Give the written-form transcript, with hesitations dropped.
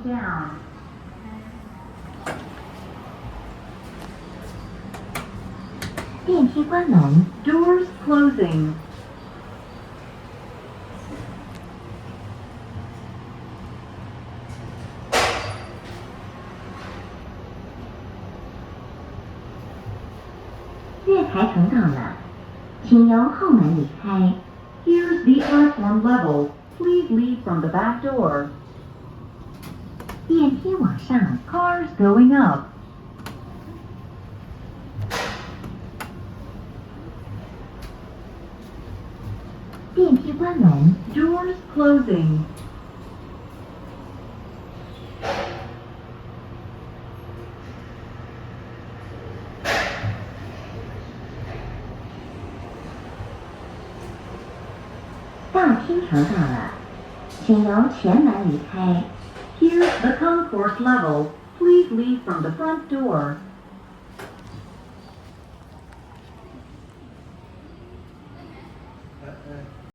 down. 电梯关门 Doors closing. 月台层到了，请由后门离开。 Here's the platform level. Please leave from the back door. 电梯往上， Cars going up. 电梯关门， Doors closing. 到厅层到了，请由前门离开。 Here's the concourse level. Please leave from the front door. 哎哎